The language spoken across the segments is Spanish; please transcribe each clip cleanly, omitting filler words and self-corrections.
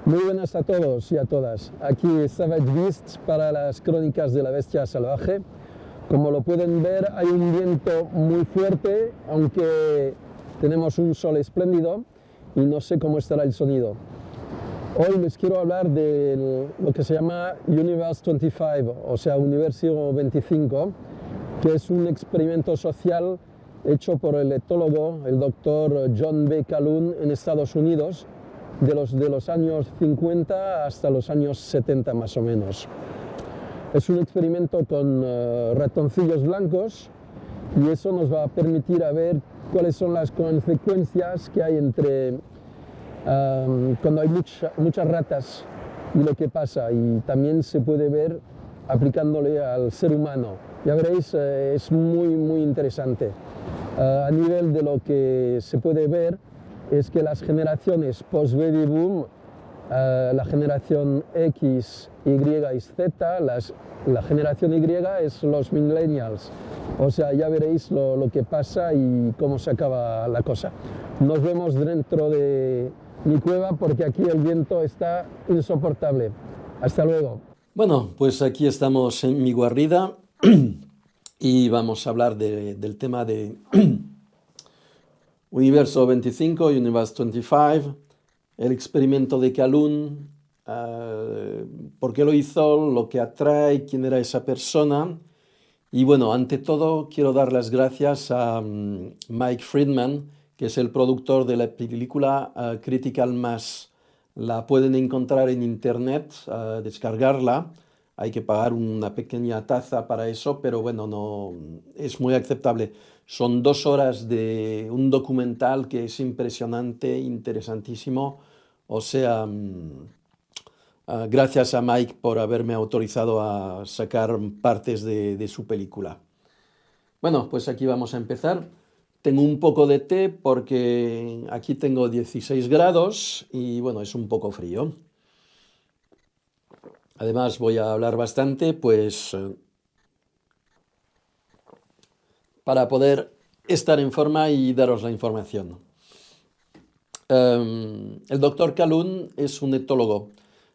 Muy buenas a todos y a todas. Aquí Savage Beasts para las crónicas de la bestia salvaje. Como lo pueden ver, hay un viento muy fuerte, aunque tenemos un sol espléndido y no sé cómo estará el sonido. Hoy les quiero hablar de lo que se llama Universe 25, o sea, Universo 25, que es un experimento social hecho por el etólogo, el doctor John B. Calhoun, en Estados Unidos, de los años 50 hasta los años 70 más o menos. Es un experimento con ratoncillos blancos y eso nos va a permitir a ver cuáles son las consecuencias que hay entre cuando hay muchas ratas y lo que pasa, y también se puede ver aplicándole al ser humano. Ya veréis, es muy interesante. A nivel de lo que se puede ver es que las generaciones post-baby boom, la generación X, Y y Z, la generación Y es los millennials. O sea, ya veréis lo que pasa y cómo se acaba la cosa. Nos vemos dentro de mi cueva porque aquí el viento está insoportable. Hasta luego. Bueno, pues aquí estamos en mi guarida y vamos a hablar del tema de Universo 25, Universe 25, el experimento de Calhoun, por qué lo hizo, lo que atrae, quién era esa persona. Y bueno, ante todo quiero dar las gracias a Mike Friedman, que es el productor de la película Critical Mass. La pueden encontrar en internet, descargarla. Hay que pagar una pequeña tasa para eso, pero bueno, no es muy aceptable. Son 2 horas de un documental que es impresionante, interesantísimo. O sea, gracias a Mike por haberme autorizado a sacar partes de su película. Bueno, pues aquí vamos a empezar. Tengo un poco de té porque aquí tengo 16 grados y bueno, es un poco frío. Además voy a hablar bastante, pues para poder estar en forma y daros la información. El doctor Calhoun es un etólogo.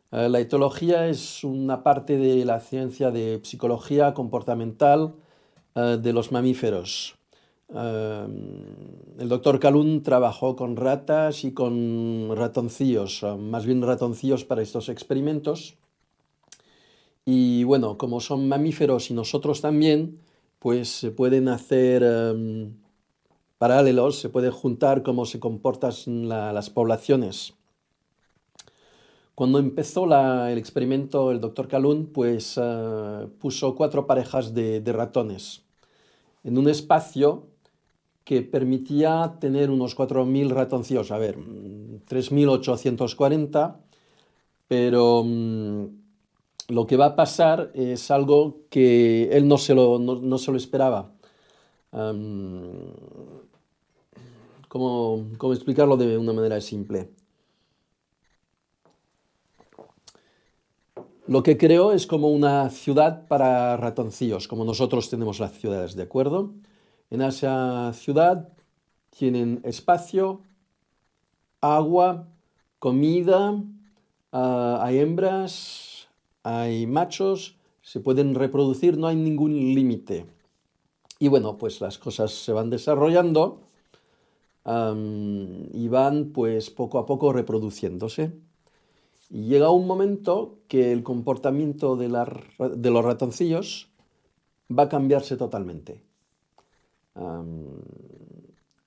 La etología es una parte de la ciencia de psicología comportamental de los mamíferos. El doctor Calhoun trabajó con ratas y con ratoncillos, más bien ratoncillos para estos experimentos. Y bueno, como son mamíferos y nosotros también, pues se pueden hacer paralelos, se puede juntar cómo se comportan las poblaciones. Cuando empezó el experimento el doctor Calhoun, pues puso 4 parejas de ratones en un espacio que permitía tener unos 4.000 ratoncillos, a ver, 3.840, pero lo que va a pasar es algo que él no se lo esperaba. ¿Cómo explicarlo de una manera simple? Lo que creo es como una ciudad para ratoncillos, como nosotros tenemos las ciudades, ¿de acuerdo? En esa ciudad tienen espacio, agua, comida, hay hembras, hay machos, se pueden reproducir, no hay ningún límite. Y bueno, pues las cosas se van desarrollando y van pues poco a poco reproduciéndose. Y llega un momento que el comportamiento de los ratoncillos va a cambiarse totalmente.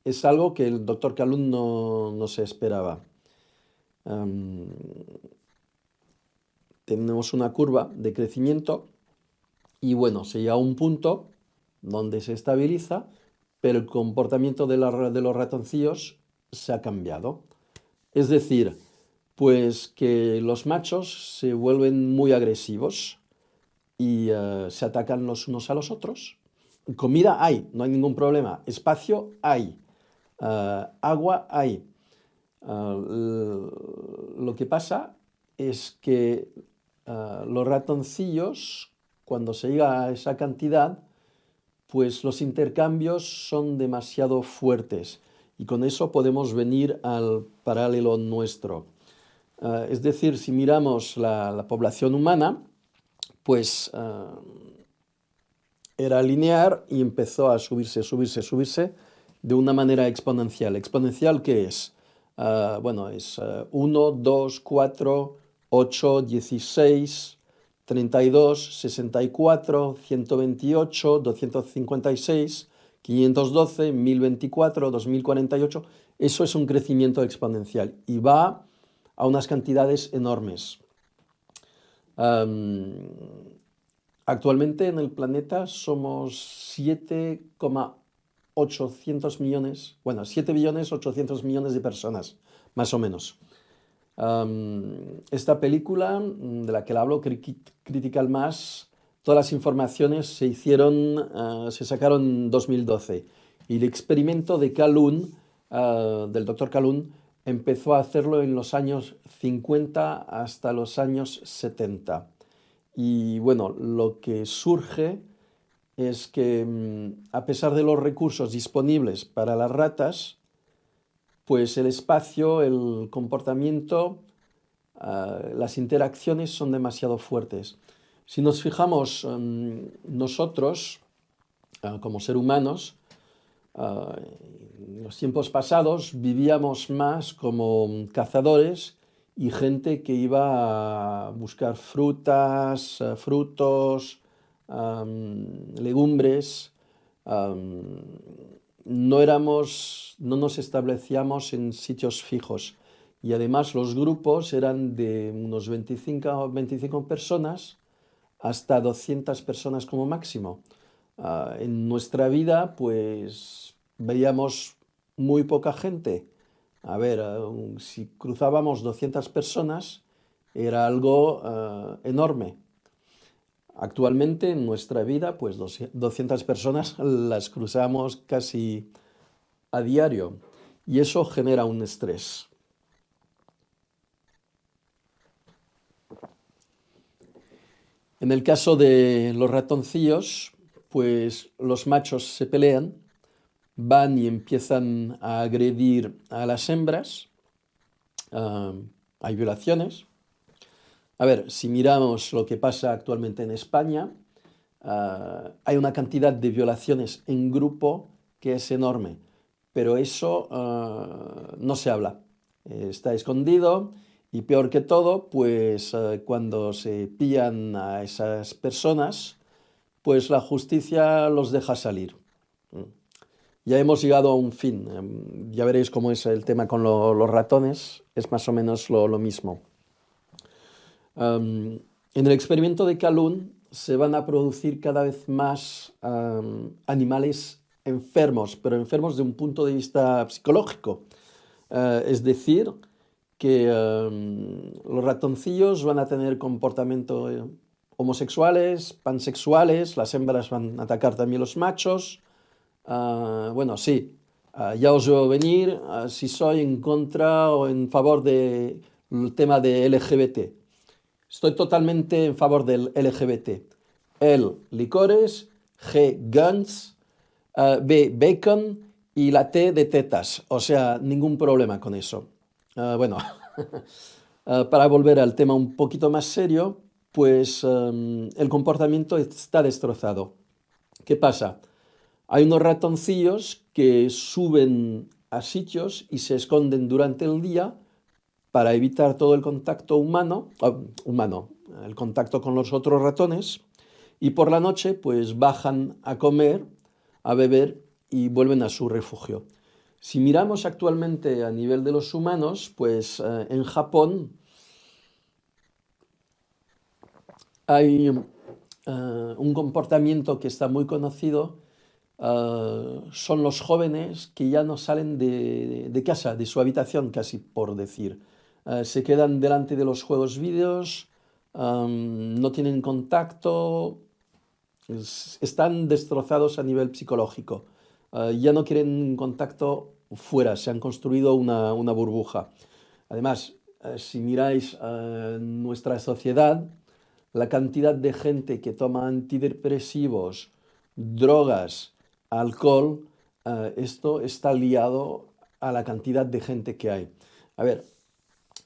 Es algo que el doctor Calhoun no se esperaba. Tenemos una curva de crecimiento y bueno, se llega a un punto donde se estabiliza, pero el comportamiento de los ratoncillos se ha cambiado. Es decir, pues que los machos se vuelven muy agresivos y se atacan los unos a los otros. Comida hay, no hay ningún problema. Espacio hay. Agua hay. Lo que pasa es que los ratoncillos, cuando se llega a esa cantidad, pues los intercambios son demasiado fuertes. Y con eso podemos venir al paralelo nuestro. Es decir, si miramos la población humana, pues era lineal y empezó a subirse, subirse, subirse de una manera exponencial. ¿Exponencial qué es? Bueno, es 1, 2, 4, 8, 16, 32, 64, 128, 256, 512, 1024, 2048. Eso es un crecimiento exponencial y va a unas cantidades enormes. Actualmente en el planeta somos 7,800 millones, bueno, 7,800 millones de personas, más o menos. Esta película, de la que le hablo, Critical Mass, todas las informaciones se sacaron en 2012. Y el experimento de Calhoun, del doctor Calhoun, empezó a hacerlo en los años 50 hasta los años 70. Y bueno, lo que surge es que a pesar de los recursos disponibles para las ratas, pues el espacio, el comportamiento, las interacciones son demasiado fuertes. Si nos fijamos nosotros, como seres humanos, en los tiempos pasados vivíamos más como cazadores y gente que iba a buscar frutas, frutos, legumbres. No nos establecíamos en sitios fijos y además los grupos eran de unos 25 personas hasta 200 personas como máximo. En nuestra vida, pues veíamos muy poca gente. A ver, si cruzábamos 200 personas, era algo enorme. Actualmente en nuestra vida, pues 200 personas las cruzamos casi a diario y eso genera un estrés. En el caso de los ratoncillos, pues los machos se pelean, van y empiezan a agredir a las hembras, hay violaciones. A ver, si miramos lo que pasa actualmente en España, hay una cantidad de violaciones en grupo que es enorme, pero eso no se habla, está escondido y peor que todo, pues cuando se pillan a esas personas, pues la justicia los deja salir. Ya hemos llegado a un fin. Ya veréis cómo es el tema con los ratones. Es más o menos lo mismo. En el experimento de Calhoun se van a producir cada vez más animales enfermos, pero enfermos de un punto de vista psicológico. Es decir, que los ratoncillos van a tener comportamiento homosexuales, pansexuales, las hembras van a atacar también los machos. Bueno, sí, ya os veo venir si soy en contra o en favor del tema de LGBT. Estoy totalmente en favor del LGBT. L, licores, G, guns, B, bacon y la T de tetas. O sea, ningún problema con eso. Bueno, para volver al tema un poquito más serio, pues el comportamiento está destrozado. ¿Qué pasa? Hay unos ratoncillos que suben a sitios y se esconden durante el día para evitar todo el contacto humano, el contacto con los otros ratones, y por la noche pues bajan a comer, a beber y vuelven a su refugio. Si miramos actualmente a nivel de los humanos, pues en Japón hay un comportamiento que está muy conocido. Son los jóvenes que ya no salen de casa, de su habitación, casi por decir. Se quedan delante de los juegos vídeos, no tienen contacto, están destrozados a nivel psicológico. Ya no quieren contacto fuera, se han construido una burbuja. Además, si miráis nuestra sociedad, la cantidad de gente que toma antidepresivos, drogas, alcohol, esto está liado a la cantidad de gente que hay. A ver,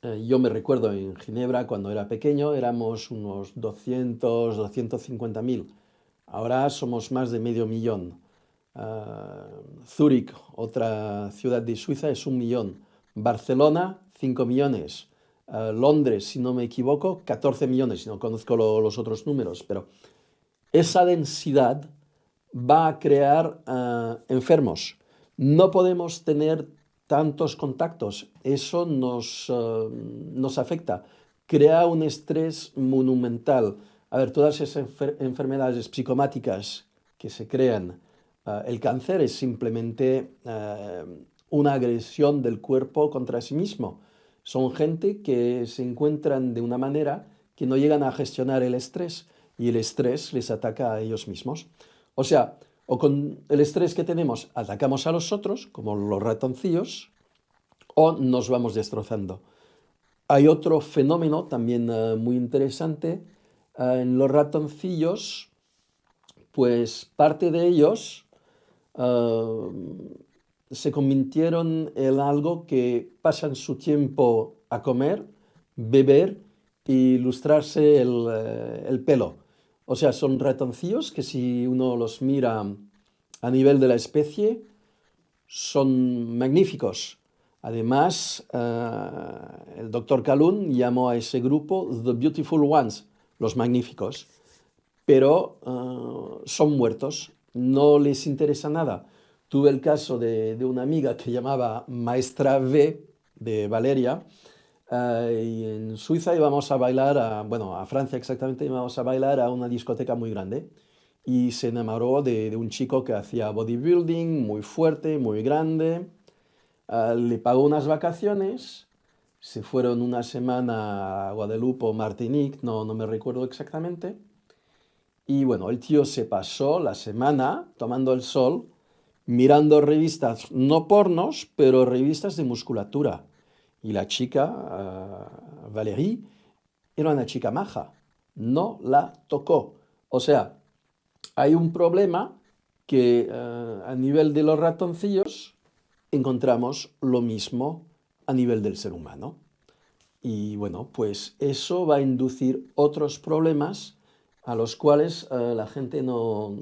Yo me recuerdo en Ginebra cuando era pequeño éramos unos 200, 250.000. Ahora somos más de medio millón. Zúrich, otra ciudad de Suiza, es 1 millón. Barcelona, 5 millones. Londres, si no me equivoco, 14 millones. No conozco los otros números, pero esa densidad va a crear enfermos. No podemos tener tantos contactos. Eso nos afecta. Crea un estrés monumental. A ver, todas esas enfermedades psicomáticas que se crean. El cáncer es simplemente una agresión del cuerpo contra sí mismo. Son gente que se encuentran de una manera que no llegan a gestionar el estrés y el estrés les ataca a ellos mismos. O sea, o con el estrés que tenemos atacamos a los otros, como los ratoncillos, o nos vamos destrozando. Hay otro fenómeno también muy interesante. En los ratoncillos, pues parte de ellos se convirtieron en algo que pasan su tiempo a comer, beber y lustrarse el pelo. O sea, son ratoncillos que si uno los mira a nivel de la especie, son magníficos. Además, el doctor Calhoun llamó a ese grupo The Beautiful Ones, los magníficos, pero son muertos, no les interesa nada. Tuve el caso de una amiga que llamaba Maestra V, de Valeria, y en Suiza íbamos a bailar, bueno, a Francia exactamente, íbamos a bailar a una discoteca muy grande. Y se enamoró de un chico que hacía bodybuilding, muy fuerte, muy grande. Le pagó unas vacaciones, se fueron una semana a Guadalupe o Martinique, no me recuerdo exactamente. Y bueno, el tío se pasó la semana tomando el sol, mirando revistas, no pornos, pero revistas de musculatura. Y la chica, Valérie, era una chica maja, no la tocó. O sea, hay un problema que a nivel de los ratoncillos encontramos lo mismo a nivel del ser humano. Y bueno, pues eso va a inducir otros problemas a los cuales la gente no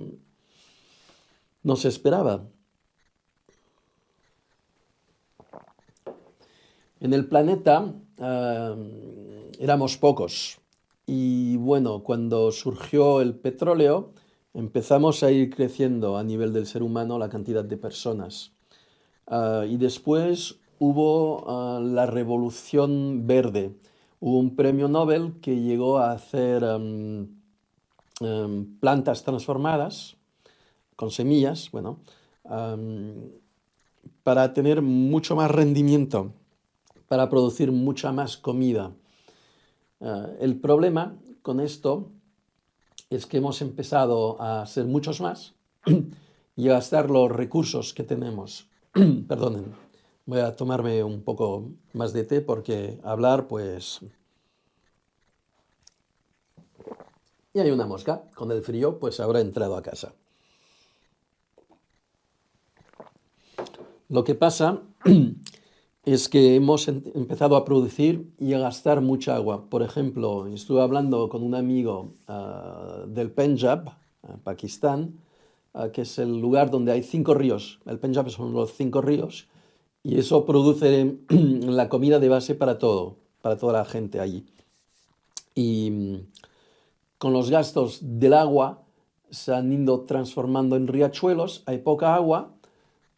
se esperaba. En el planeta éramos pocos y bueno, cuando surgió el petróleo empezamos a ir creciendo a nivel del ser humano la cantidad de personas. Y después hubo la revolución verde. Hubo un premio Nobel que llegó a hacer plantas transformadas con semillas, bueno, para tener mucho más rendimiento, para producir mucha más comida. El problema con esto es que hemos empezado a ser muchos más y a gastar los recursos que tenemos. Perdonen, voy a tomarme un poco más de té porque hablar, pues... Y hay una mosca, con el frío, pues habrá entrado a casa. Lo que pasa es que hemos empezado a producir y a gastar mucha agua. Por ejemplo, estuve hablando con un amigo del Punjab, Pakistán, que es el lugar donde hay 5 ríos. El Punjab son los 5 ríos y eso produce la comida de base para todo, para toda la gente allí. Y con los gastos del agua se han ido transformando en riachuelos, hay poca agua,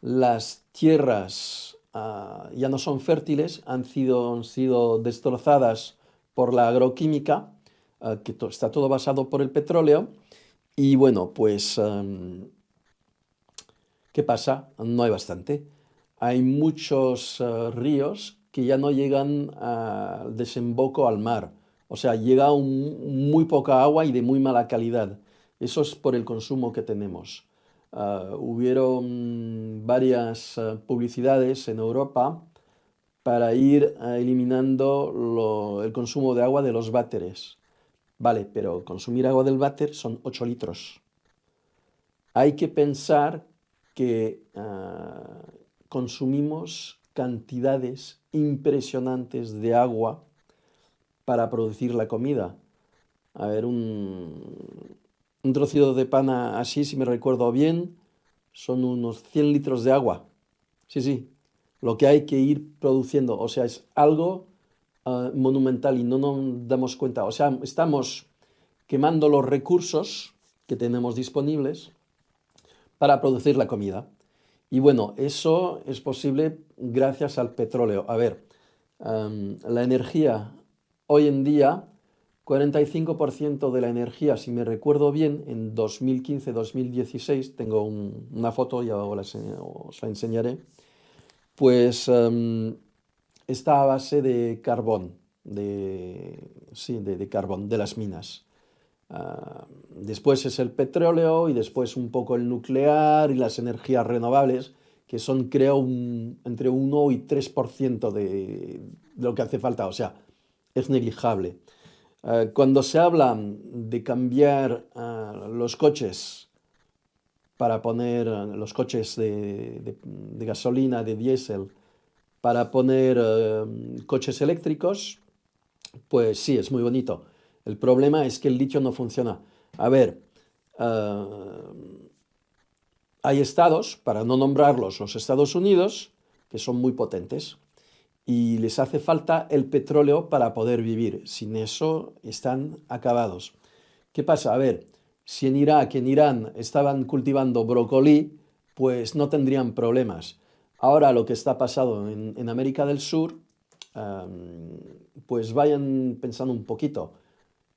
las tierras ya no son fértiles, han sido destrozadas por la agroquímica, que está todo basado por el petróleo. Y bueno, pues, ¿qué pasa? No hay bastante. Hay muchos ríos que ya no llegan al desemboco al mar. O sea, llega muy poca agua y de muy mala calidad. Eso es por el consumo que tenemos. Hubieron varias publicidades en Europa para ir eliminando el consumo de agua de los váteres. Vale, pero consumir agua del váter son 8 litros. Hay que pensar que consumimos cantidades impresionantes de agua para producir la comida. A ver, un trocito de pan así, si me recuerdo bien, son unos 100 litros de agua. Sí, sí, lo que hay que ir produciendo. O sea, es algo monumental y no nos damos cuenta. O sea, estamos quemando los recursos que tenemos disponibles para producir la comida. Y bueno, eso es posible gracias al petróleo. A ver, la energía hoy en día, 45% de la energía, si me recuerdo bien, en 2015-2016, tengo una foto, ya os la enseñaré, pues está a base de carbón, sí, de carbón, de las minas. Después es el petróleo y después un poco el nuclear y las energías renovables, que son creo entre 1 y 3% de lo que hace falta, o sea, es negligible. Cuando se habla de cambiar los coches para poner los coches de gasolina, de diésel, para poner coches eléctricos, pues sí, es muy bonito. El problema es que el litio no funciona. A ver, hay estados, para no nombrarlos, los Estados Unidos, que son muy potentes y les hace falta el petróleo para poder vivir. Sin eso están acabados. ¿Qué pasa? A ver, si en Irak, en Irán estaban cultivando brócoli, pues no tendrían problemas. Ahora lo que está pasando en América del Sur, pues vayan pensando un poquito.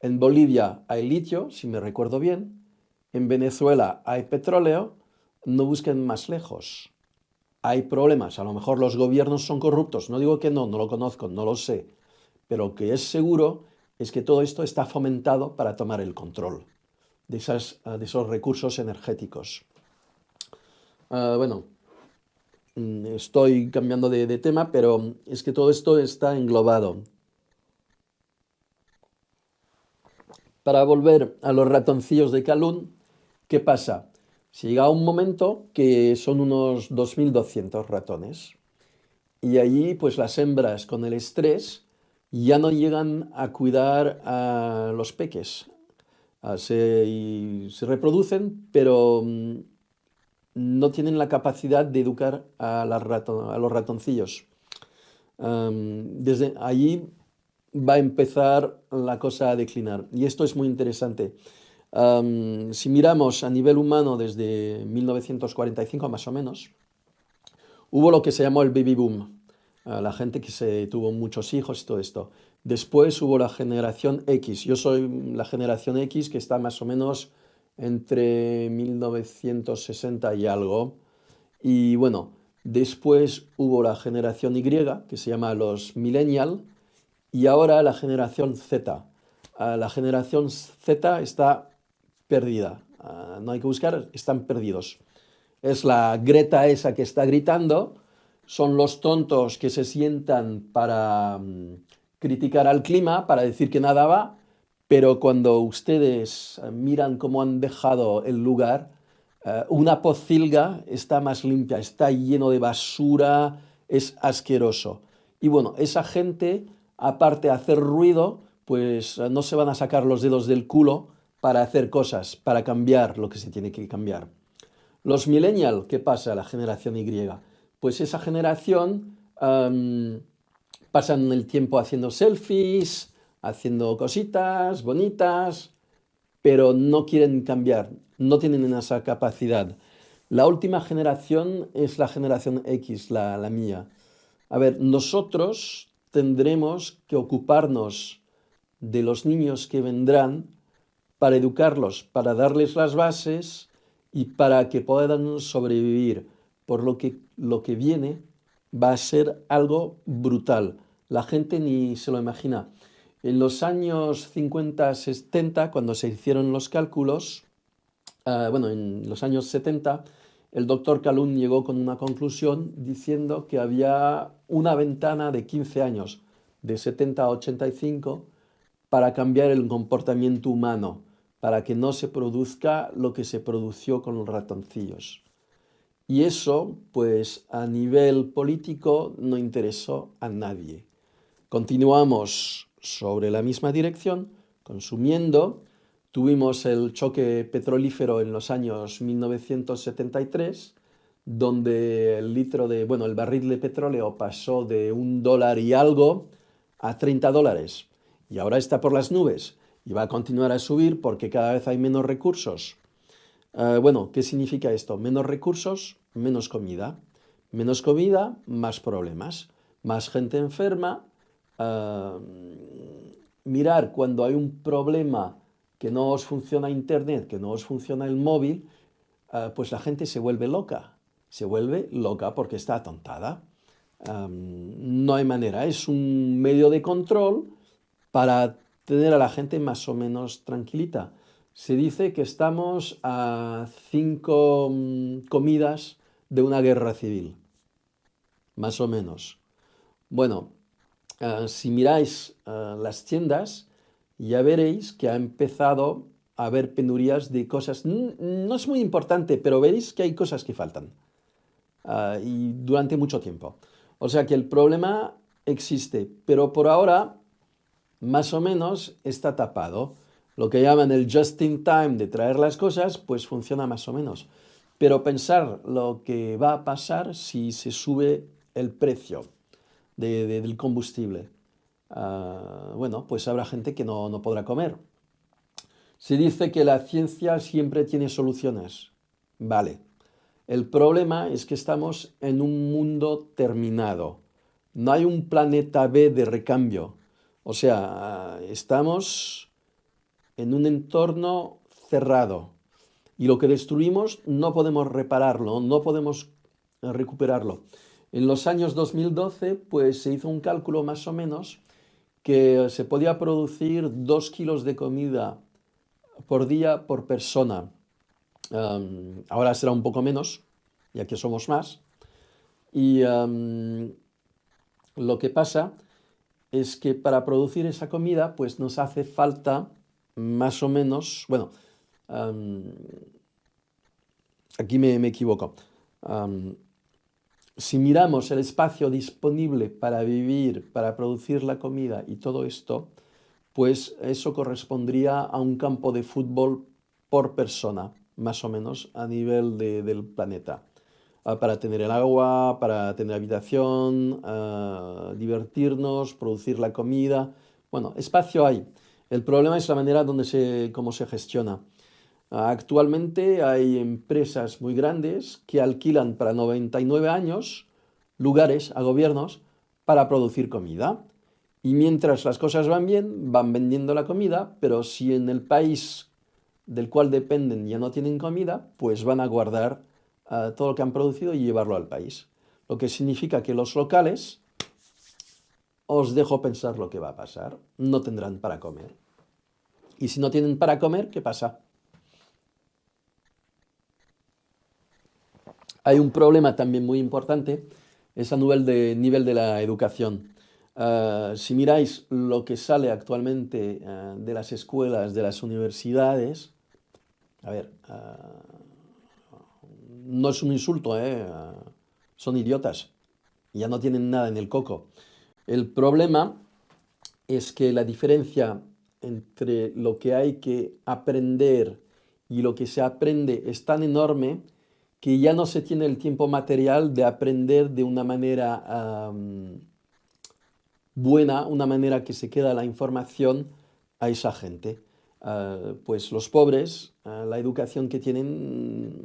En Bolivia hay litio, si me recuerdo bien. En Venezuela hay petróleo. No busquen más lejos. Hay problemas. A lo mejor los gobiernos son corruptos. No digo que no, no lo conozco, no lo sé. Pero lo que es seguro es que todo esto está fomentado para tomar el control de esos recursos energéticos. Bueno, estoy cambiando de tema, pero es que todo esto está englobado. Para volver a los ratoncillos de Kowloon, ¿qué pasa? Se llega a un momento que son unos 2.200 ratones y allí pues las hembras con el estrés ya no llegan a cuidar a los peques. Se reproducen, pero no tienen la capacidad de educar a los ratoncillos. Desde allí va a empezar la cosa a declinar. Y esto es muy interesante. Si miramos a nivel humano desde 1945 más o menos, hubo lo que se llamó el baby boom, la gente que se tuvo muchos hijos y todo esto. Después hubo la generación X. Yo soy la generación X que está más o menos entre 1960 y algo. Y bueno, después hubo la generación Y, que se llama los millennial, y ahora la generación Z. La generación Z está perdida. No hay que buscar, están perdidos. Es la Greta esa que está gritando, son los tontos que se sientan para criticar al clima, para decir que nada va, pero cuando ustedes miran cómo han dejado el lugar, una pocilga está más limpia, está lleno de basura, es asqueroso. Y bueno, esa gente, aparte de hacer ruido, pues no se van a sacar los dedos del culo para hacer cosas, para cambiar lo que se tiene que cambiar. Los millennials, ¿qué pasa? La generación Y. Pues esa generación pasan el tiempo haciendo selfies, haciendo cositas bonitas, pero no quieren cambiar, no tienen esa capacidad. La última generación es la generación X, la mía. A ver, nosotros tendremos que ocuparnos de los niños que vendrán para educarlos, para darles las bases y para que puedan sobrevivir. Por lo que viene va a ser algo brutal. La gente ni se lo imagina. En los años 50-70, cuando se hicieron los cálculos, bueno, en los años 70, el doctor Kowloon llegó con una conclusión diciendo que había una ventana de 15 años, de 70 a 85, para cambiar el comportamiento humano, para que no se produzca lo que se produjo con los ratoncillos. Y eso, pues a nivel político, no interesó a nadie. Continuamos sobre la misma dirección, consumiendo. Tuvimos el choque petrolífero en los años 1973, donde el barril de petróleo pasó de $1 y algo a $30. Y ahora está por las nubes y va a continuar a subir porque cada vez hay menos recursos. Bueno, ¿qué significa esto? Menos recursos, menos comida. Menos comida, más problemas. Más gente enferma. Ah, Mirar cuando hay un problema que no os funciona Internet, que no os funciona el móvil, pues la gente se vuelve loca. Se vuelve loca porque está atontada. No hay manera. Es un medio de control para tener a la gente más o menos tranquilita. Se dice que estamos a 5 comidas de una guerra civil, más o menos. Bueno, si miráis las tiendas, ya veréis que ha empezado a haber penurias de cosas. No es muy importante, pero veréis que hay cosas que faltan. Y durante mucho tiempo. O sea que el problema existe, pero por ahora más o menos está tapado. Lo que llaman el just in time de traer las cosas, pues funciona más o menos. Pero pensar lo que va a pasar si se sube el precio del combustible. Bueno, pues habrá gente que no podrá comer. Se dice que la ciencia siempre tiene soluciones. Vale. El problema es que estamos en un mundo terminado. No hay un planeta B de recambio. O sea, estamos en un entorno cerrado y lo que destruimos no podemos repararlo, no podemos recuperarlo. En los años 2012, pues se hizo un cálculo más o menos que se podía producir 2 kilos de comida por día por persona. Ahora será un poco menos, ya que somos más. Y lo que pasa es que para producir esa comida, pues nos hace falta más o menos, bueno, aquí me equivoco. Si miramos el espacio disponible para vivir, para producir la comida y todo esto, pues eso correspondría a un campo de fútbol por persona, más o menos, a nivel del planeta. Para tener el agua, para tener habitación, divertirnos, producir la comida. Bueno, espacio hay. El problema es la manera cómo se gestiona. Actualmente hay empresas muy grandes que alquilan para 99 años lugares a gobiernos para producir comida. Y mientras las cosas van bien, van vendiendo la comida, pero si en el país del cual dependen ya no tienen comida, pues van a guardar todo lo que han producido y llevarlo al país. Lo que significa que los locales, os dejo pensar lo que va a pasar, no tendrán para comer. Y si no tienen para comer, ¿qué pasa? Hay un problema también muy importante, es a nivel de la educación. Si miráis lo que sale actualmente de las escuelas, de las universidades, a ver, no es un insulto, son idiotas, ya no tienen nada en el coco. El problema es que la diferencia entre lo que hay que aprender y lo que se aprende es tan enorme que ya no se tiene el tiempo material de aprender de una manera buena, una manera que se queda la información a esa gente. Pues los pobres, la educación que tienen,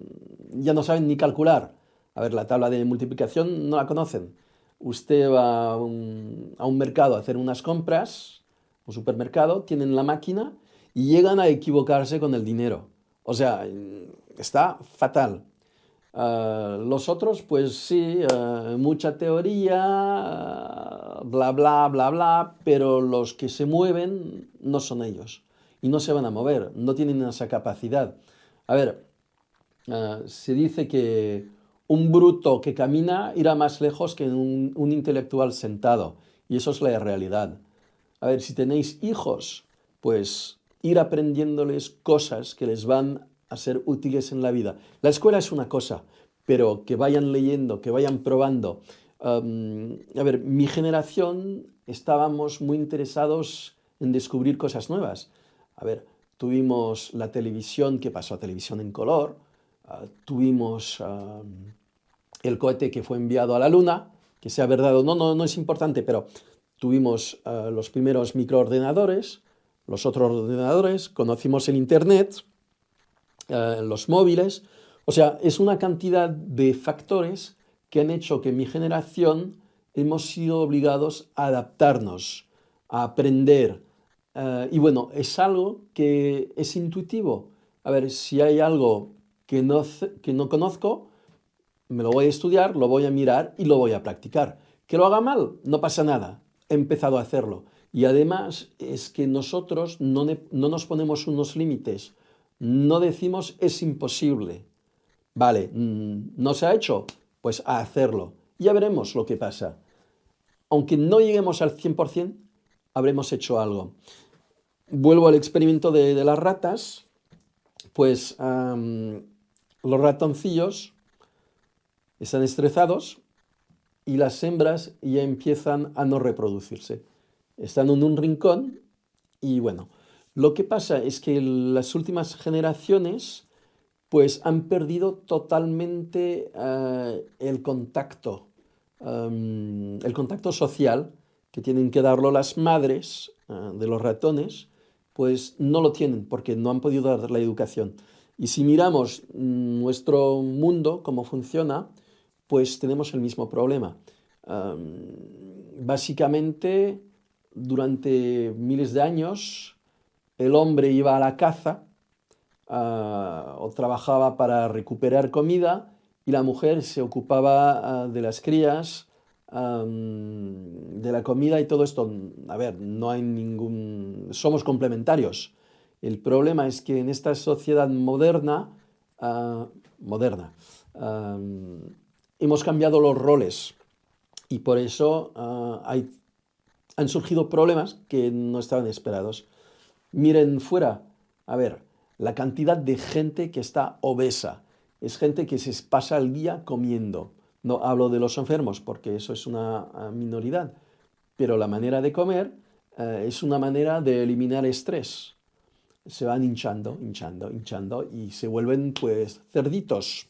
ya no saben ni calcular. A ver, la tabla de multiplicación no la conocen. Usted va a un mercado a hacer unas compras, un supermercado, tienen la máquina y llegan a equivocarse con el dinero. O sea, está fatal. Los otros, pues sí, mucha teoría, bla, bla, bla, bla, pero los que se mueven no son ellos y no se van a mover, no tienen esa capacidad. A ver, se dice que un bruto que camina irá más lejos que un intelectual sentado y eso es la realidad. A ver, si tenéis hijos, pues ir aprendiéndoles cosas que les van a ser útiles en la vida. La escuela es una cosa, pero que vayan leyendo, que vayan probando. A ver, mi generación estábamos muy interesados en descubrir cosas nuevas. A ver, tuvimos la televisión que pasó a televisión en color, tuvimos el cohete que fue enviado a la Luna, que sea verdad o no, no es importante, pero tuvimos los primeros microordenadores, los otros ordenadores, conocimos el Internet, los móviles. O sea, es una cantidad de factores que han hecho que mi generación hemos sido obligados a adaptarnos, a aprender. Y bueno, es algo que es intuitivo. A ver, si hay algo que no conozco, me lo voy a estudiar, lo voy a mirar y lo voy a practicar. Que lo haga mal, no pasa nada. He empezado a hacerlo. Y además es que nosotros no nos ponemos unos límites. No decimos es imposible. Vale, no se ha hecho, pues a hacerlo. Ya veremos lo que pasa. Aunque no lleguemos al 100%, habremos hecho algo. Vuelvo al experimento de las ratas. Pues los ratoncillos están estresados y las hembras ya empiezan a no reproducirse. Están en un rincón y bueno, lo que pasa es que las últimas generaciones pues han perdido totalmente el contacto social que tienen que darlo las madres de los ratones, pues no lo tienen porque no han podido dar la educación. Y si miramos nuestro mundo, cómo funciona, pues tenemos el mismo problema. Básicamente, durante miles de años, el hombre iba a la caza o trabajaba para recuperar comida y la mujer se ocupaba de las crías, de la comida y todo esto. A ver, no hay somos complementarios. El problema es que en esta sociedad moderna, hemos cambiado los roles y por eso han surgido problemas que no estaban esperados. Miren fuera, a ver, la cantidad de gente que está obesa. Es gente que se pasa el día comiendo. No hablo de los enfermos porque eso es una minoridad, pero la manera de comer es una manera de eliminar estrés. Se van hinchando, hinchando, hinchando y se vuelven pues cerditos.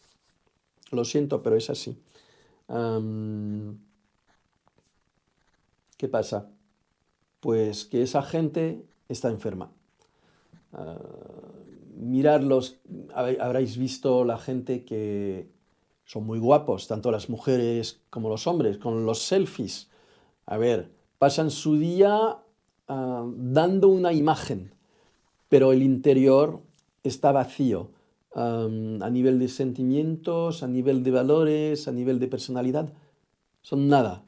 Lo siento, pero es así. ¿Qué pasa? Pues que esa gente está enferma. Mirarlos, habréis visto la gente que son muy guapos, tanto las mujeres como los hombres, con los selfies. A ver, pasan su día dando una imagen, pero el interior está vacío. A nivel de sentimientos, a nivel de valores, a nivel de personalidad, son nada.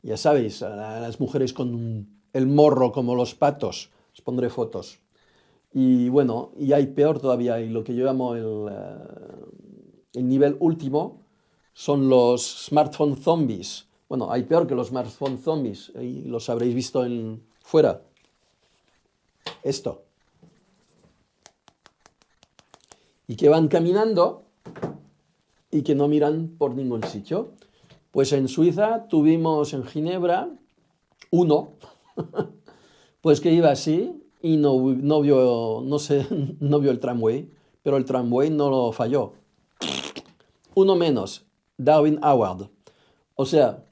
Ya sabéis, a las mujeres con el morro como los patos, os pondré fotos. Y bueno, y hay peor todavía, y lo que yo llamo el nivel último son los smartphone zombies. Bueno, hay peor que los smartphone zombies, y los habréis visto fuera. Esto. Y que van caminando y que no miran por ningún sitio. Pues en Suiza tuvimos en Ginebra uno, pues que iba así y no vio, no sé, no vio el tramway, pero el tramway no lo falló. Uno menos, Darwin Award. O sea,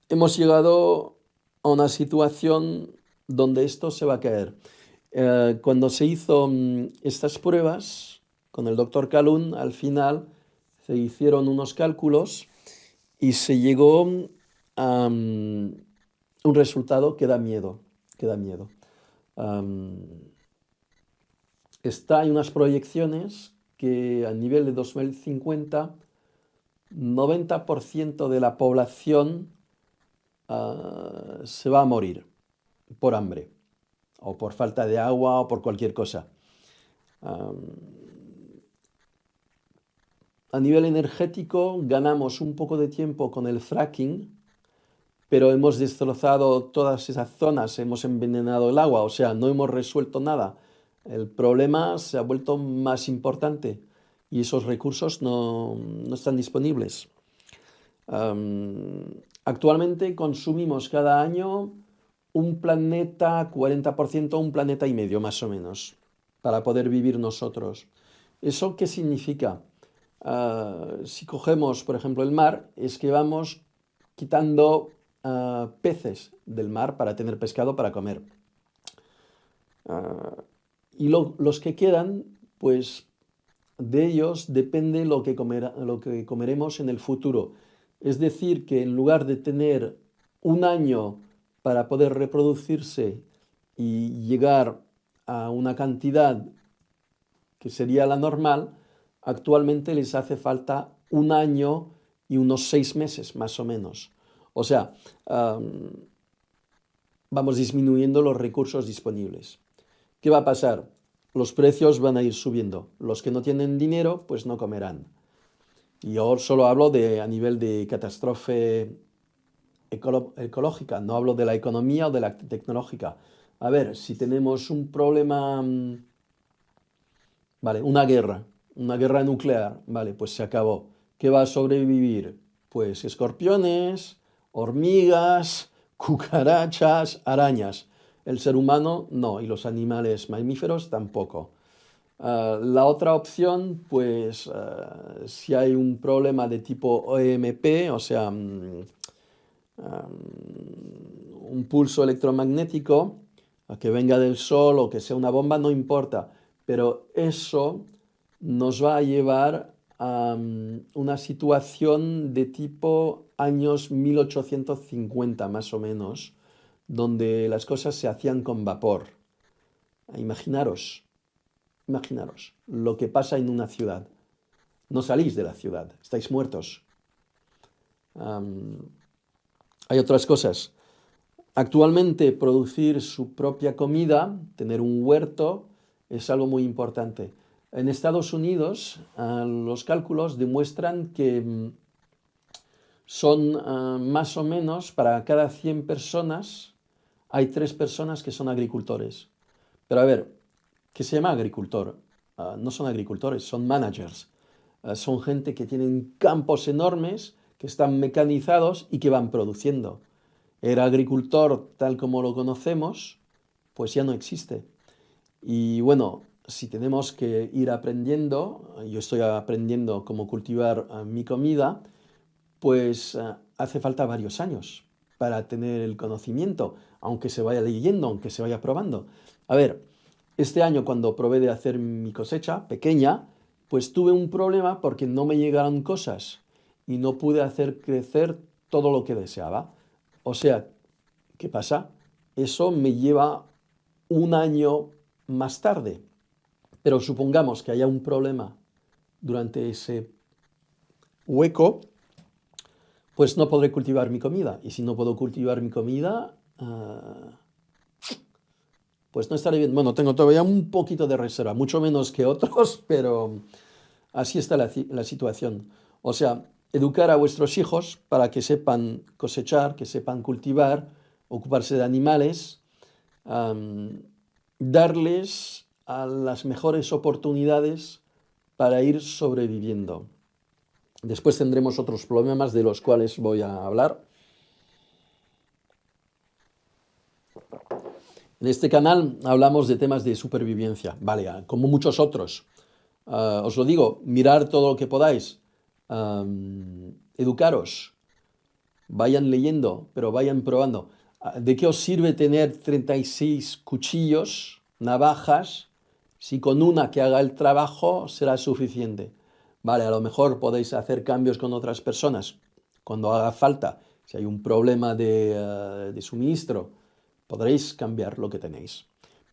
hemos llegado a una situación donde esto se va a caer. Cuando se hizo estas pruebas con el doctor Calhoun, al final se hicieron unos cálculos y se llegó a un resultado que da miedo, que da miedo. Hay unas proyecciones que a nivel de 2050, 90% de la población se va a morir por hambre, o por falta de agua, o por cualquier cosa. A nivel energético, ganamos un poco de tiempo con el fracking, pero hemos destrozado todas esas zonas, hemos envenenado el agua, o sea, no hemos resuelto nada. El problema se ha vuelto más importante. y esos recursos no están disponibles. Actualmente consumimos cada año un planeta, 40%, un planeta y medio más o menos, para poder vivir nosotros. ¿Eso qué significa? Si cogemos, por ejemplo, el mar, es que vamos quitando peces del mar para tener pescado para comer. Ah, y los que quedan, pues de ellos depende lo que comeremos en el futuro. Es decir, que en lugar de tener un año para poder reproducirse y llegar a una cantidad que sería la normal, actualmente les hace falta un año y unos 6 meses más o menos. O sea, vamos disminuyendo los recursos disponibles. ¿Qué va a pasar? Los precios van a ir subiendo. Los que no tienen dinero, pues no comerán. Y yo solo hablo a nivel de catástrofe ecológica, no hablo de la economía o de la tecnológica. A ver, si tenemos un problema, vale, una guerra nuclear, vale, pues se acabó. ¿Qué va a sobrevivir? Pues escorpiones, hormigas, cucarachas, arañas. El ser humano no, y los animales mamíferos tampoco. La otra opción, pues si hay un problema de tipo EMP, o sea, un pulso electromagnético que venga del sol o que sea una bomba, no importa, pero eso nos va a llevar a una situación de tipo años 1850 más o menos, donde las cosas se hacían con vapor. Imaginaros, imaginaros lo que pasa en una ciudad. No salís de la ciudad, estáis muertos. Hay otras cosas. Actualmente producir su propia comida, tener un huerto, es algo muy importante. En Estados Unidos, los cálculos demuestran que son más o menos para cada 100 personas hay 3 personas que son agricultores. Pero a ver, ¿qué se llama agricultor? No son agricultores, son managers. Son gente que tienen campos enormes, que están mecanizados y que van produciendo. El agricultor tal como lo conocemos, pues ya no existe. Y bueno, si tenemos que ir aprendiendo, yo estoy aprendiendo cómo cultivar mi comida, pues hace falta varios años para tener el conocimiento, aunque se vaya leyendo, aunque se vaya probando. A ver, este año cuando probé de hacer mi cosecha pequeña, pues tuve un problema porque no me llegaron cosas y no pude hacer crecer todo lo que deseaba. O sea, ¿qué pasa? Eso me lleva un año más tarde. Pero supongamos que haya un problema durante ese hueco, pues no podré cultivar mi comida. Y si no puedo cultivar mi comida, pues no estaré bien. Bueno, tengo todavía un poquito de reserva, mucho menos que otros, pero así está la situación. O sea, educar a vuestros hijos para que sepan cosechar, que sepan cultivar, ocuparse de animales, darles a las mejores oportunidades para ir sobreviviendo. Después tendremos otros problemas de los cuales voy a hablar. En este canal hablamos de temas de supervivencia, vale, como muchos otros. Os lo digo, mirar todo lo que podáis, educaros, vayan leyendo, pero vayan probando. ¿De qué os sirve tener 36 cuchillos, navajas, si con una que haga el trabajo será suficiente? Vale, a lo mejor podéis hacer cambios con otras personas cuando haga falta. Si hay un problema de suministro, podréis cambiar lo que tenéis.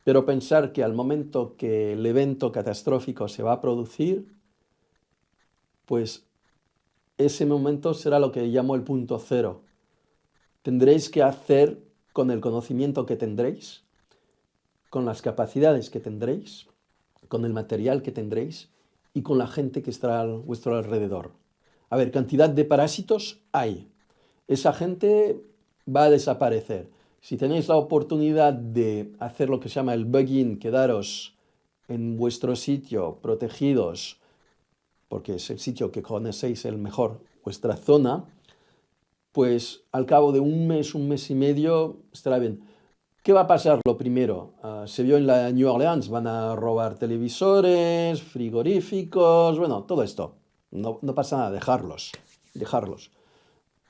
Pero pensar que al momento que el evento catastrófico se va a producir, pues ese momento será lo que llamo el punto cero. Tendréis que hacer con el conocimiento que tendréis, con las capacidades que tendréis, con el material que tendréis y con la gente que estará a vuestro alrededor. A ver, cantidad de parásitos hay. Esa gente va a desaparecer. Si tenéis la oportunidad de hacer lo que se llama el bugging, quedaros en vuestro sitio, protegidos, porque es el sitio que conocéis el mejor, vuestra zona, pues al cabo de un mes y medio, estará bien. ¿Qué va a pasar lo primero? Se vio en la New Orleans, van a robar televisores, frigoríficos, bueno, todo esto. No, no pasa nada, dejarlos.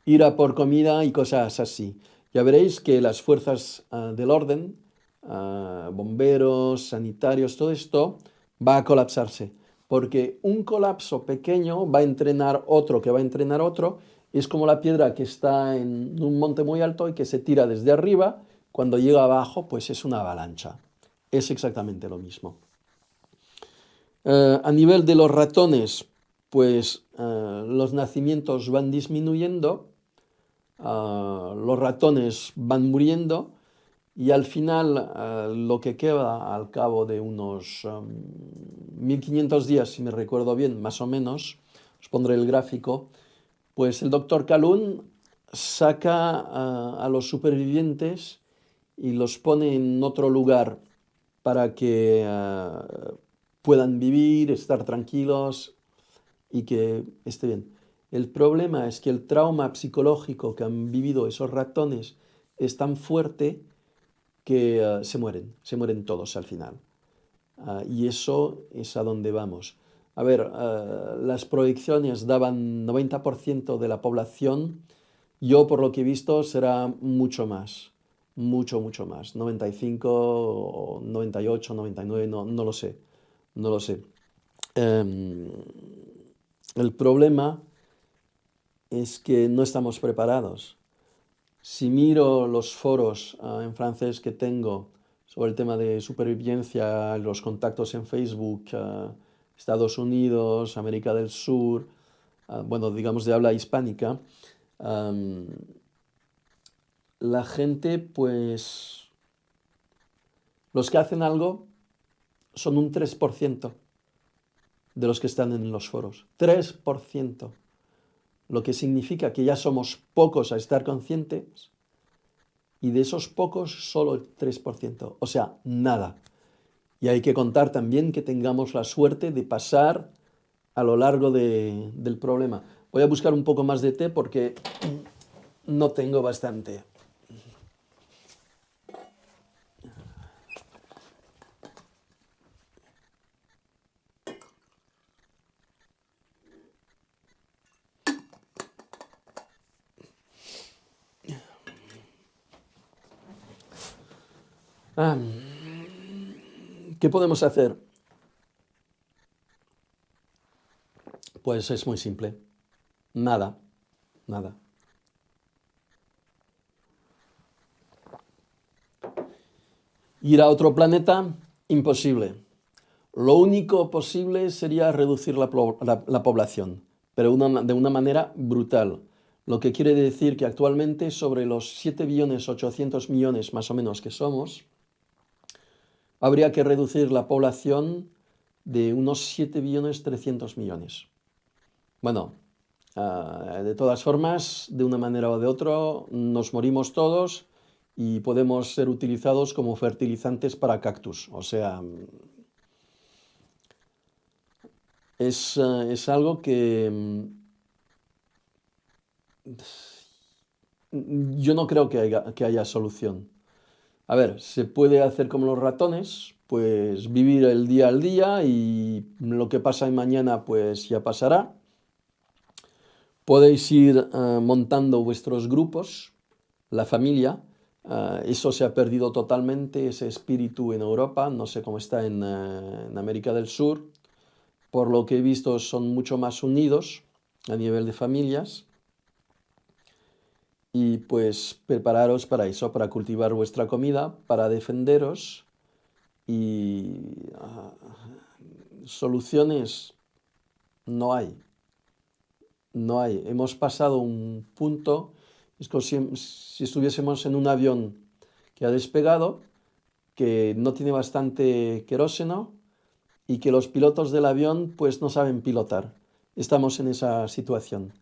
Ir a por comida y cosas así. Ya veréis que las fuerzas del orden, bomberos, sanitarios, todo esto va a colapsarse. Porque un colapso pequeño va a entrenar otro, que va a entrenar otro. Es como la piedra que está en un monte muy alto y que se tira desde arriba. Cuando llega abajo, pues es una avalancha. Es exactamente lo mismo. A nivel de los ratones, pues los nacimientos van disminuyendo, los ratones van muriendo y al final lo que queda al cabo de unos 1500 días, si me recuerdo bien, más o menos, os pondré el gráfico, pues el doctor Calhoun saca a los supervivientes y los pone en otro lugar para que puedan vivir, estar tranquilos y que esté bien. El problema es que el trauma psicológico que han vivido esos ratones es tan fuerte que se mueren todos al final. Y eso es a donde vamos. A ver, las proyecciones daban 90% de la población. Yo, por lo que he visto, será mucho más. Mucho más. 95 o 98, 99, no lo sé. No lo sé. Em, el problema es que no estamos preparados. Si miro los foros en francés que tengo sobre el tema de supervivencia, los contactos en Facebook, Estados Unidos, América del Sur, bueno, digamos de habla hispánica, la gente, pues, los que hacen algo son un 3% de los que están en los foros. 3%. Lo que significa que ya somos pocos a estar conscientes y de esos pocos solo el 3%. O sea, nada. Y hay que contar también que tengamos la suerte de pasar a lo largo del problema. Voy a buscar un poco más de té porque no tengo bastante. ¿Qué podemos hacer? Pues es muy simple. Nada. Ir a otro planeta, imposible. Lo único posible sería reducir la población, pero de una manera brutal. Lo que quiere decir que actualmente sobre los 7.800.000.000 más o menos que somos, habría que reducir la población de unos 7.300.000.000. Bueno, de todas formas, de una manera o de otra, nos morimos todos y podemos ser utilizados como fertilizantes para cactus. O sea, es algo que yo no creo que haya solución. A ver, se puede hacer como los ratones, pues vivir el día al día y lo que pasa mañana pues ya pasará. Podéis ir montando vuestros grupos, la familia. Eso se ha perdido totalmente, ese espíritu en Europa, no sé cómo está en América del Sur. Por lo que he visto son mucho más unidos a nivel de familias. Y pues prepararos para eso, para cultivar vuestra comida, para defenderos y soluciones no hay. No hay. Hemos pasado un punto, es como si estuviésemos en un avión que ha despegado, que no tiene bastante queroseno y que los pilotos del avión pues no saben pilotar. Estamos en esa situación.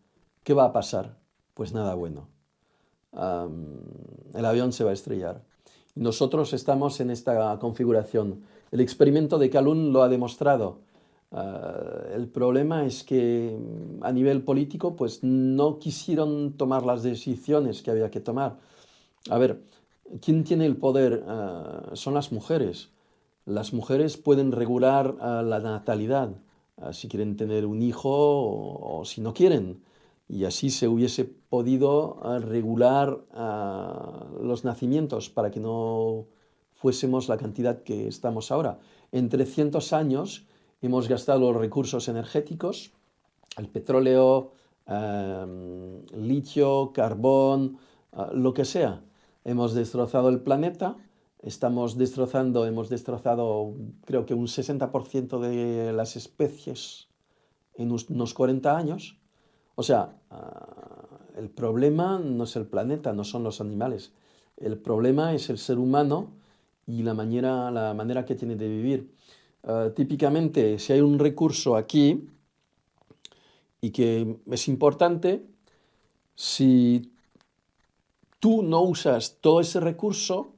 ¿Qué va a pasar? Pues nada bueno. El avión se va a estrellar. Nosotros estamos en esta configuración. El experimento de Calhoun lo ha demostrado. El problema es que a nivel político pues no quisieron tomar las decisiones que había que tomar. A ver, ¿quién tiene el poder? Son las mujeres. Las mujeres pueden regular la natalidad, si quieren tener un hijo o si no quieren. Y así se hubiese podido regular los nacimientos para que no fuésemos la cantidad que estamos ahora. En 300 años hemos gastado los recursos energéticos, el petróleo, litio, carbón, lo que sea. Hemos destrozado el planeta, hemos destrozado creo que un 60% de las especies en unos 40 años. O sea, el problema no es el planeta, no son los animales. El problema es el ser humano y la manera que tiene de vivir. Típicamente, si hay un recurso aquí y que es importante, si tú no usas todo ese recurso,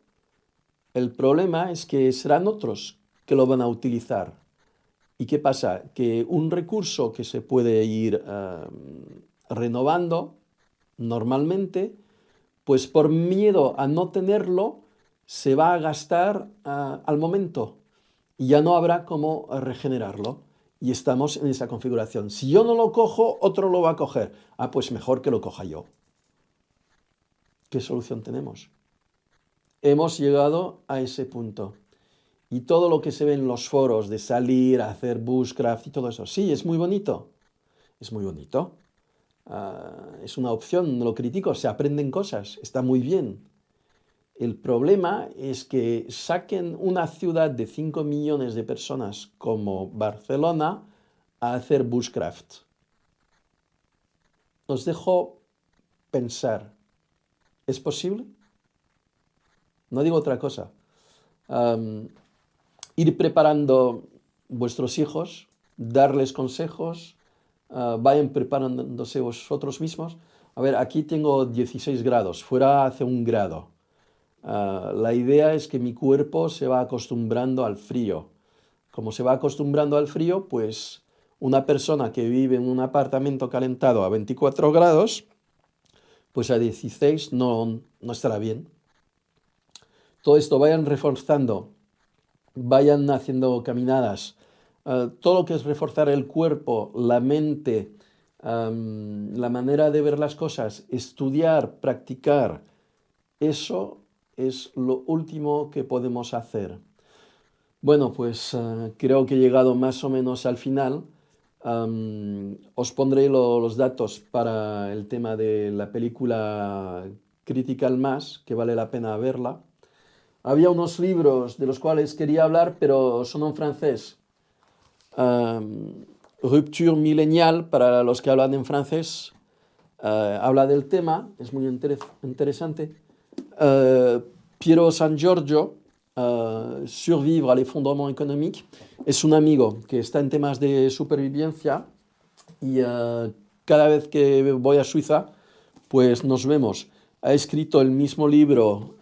el problema es que serán otros que lo van a utilizar. ¿Y qué pasa? Que un recurso que se puede ir renovando normalmente, pues por miedo a no tenerlo, se va a gastar al momento y ya no habrá cómo regenerarlo. Y estamos en esa configuración. Si yo no lo cojo, otro lo va a coger. Pues mejor que lo coja yo. ¿Qué solución tenemos? Hemos llegado a ese punto. Y todo lo que se ve en los foros de salir, hacer bushcraft y todo eso, sí, es muy bonito. Es muy bonito. Es una opción, no lo critico, se aprenden cosas, está muy bien. El problema es que saquen una ciudad de 5 millones de personas como Barcelona a hacer bushcraft. Os dejo pensar, ¿es posible? No digo otra cosa. Ir preparando vuestros hijos, darles consejos, vayan preparándose vosotros mismos. A ver, aquí tengo 16 grados, fuera hace 1 grado. La idea es que mi cuerpo se va acostumbrando al frío. Como se va acostumbrando al frío, pues una persona que vive en un apartamento calentado a 24 grados, pues a 16 no estará bien. Todo esto vayan reforzando, vayan haciendo caminadas. Todo lo que es reforzar el cuerpo, la mente, la manera de ver las cosas, estudiar, practicar, eso es lo último que podemos hacer. Bueno, pues creo que he llegado más o menos al final. Os pondré los datos para el tema de la película Critical Mass, que vale la pena verla. Había unos libros de los cuales quería hablar, pero son en francés. Rupture millennial, para los que hablan en francés, habla del tema, es muy interesante. Piero San Giorgio, Survivre al effondrement économique, es un amigo que está en temas de supervivencia y cada vez que voy a Suiza, pues nos vemos. Ha escrito el mismo libro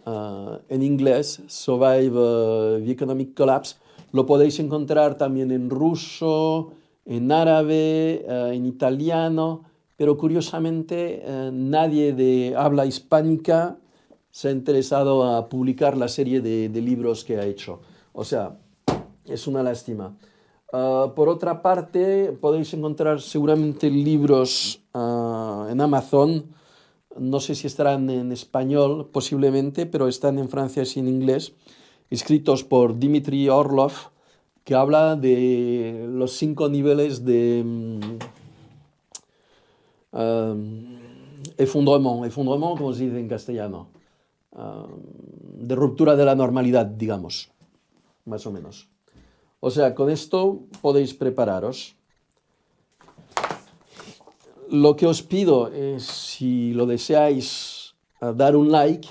en inglés, Survive the Economic Collapse. Lo podéis encontrar también en ruso, en árabe, en italiano, pero curiosamente nadie de habla hispánica se ha interesado a publicar la serie de libros que ha hecho. O sea, es una lástima. Por otra parte, podéis encontrar seguramente libros en Amazon. No sé si estarán en español, posiblemente, pero están en francés y en inglés, escritos por Dmitry Orlov, que habla de los 5 niveles de effondrement, como se dice en castellano, de ruptura de la normalidad, digamos, más o menos. O sea, con esto podéis prepararos. Lo que os pido es, si lo deseáis, dar un like,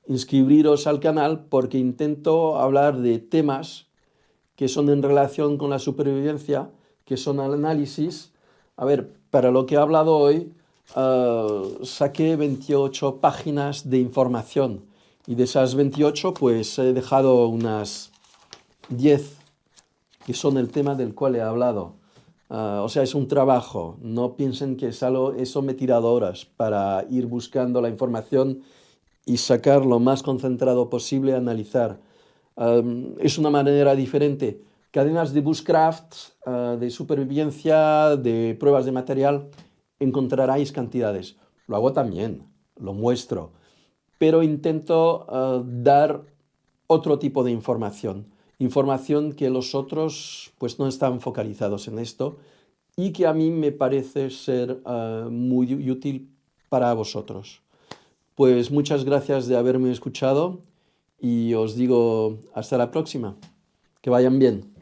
inscribiros al canal, porque intento hablar de temas que son en relación con la supervivencia, que son el análisis. A ver, para lo que he hablado hoy, saqué 28 páginas de información y de esas 28 pues he dejado unas 10 que son el tema del cual he hablado. O sea, es un trabajo. No piensen que eso me tira horas para ir buscando la información y sacar lo más concentrado posible, analizar. Es una manera diferente. Cadenas de bushcraft, de supervivencia, de pruebas de material, encontraréis cantidades. Lo hago también, lo muestro, pero intento dar otro tipo de información, información que los otros pues no están focalizados en esto y que a mí me parece ser muy útil para vosotros. Pues muchas gracias de haberme escuchado y os digo hasta la próxima. Que vayan bien.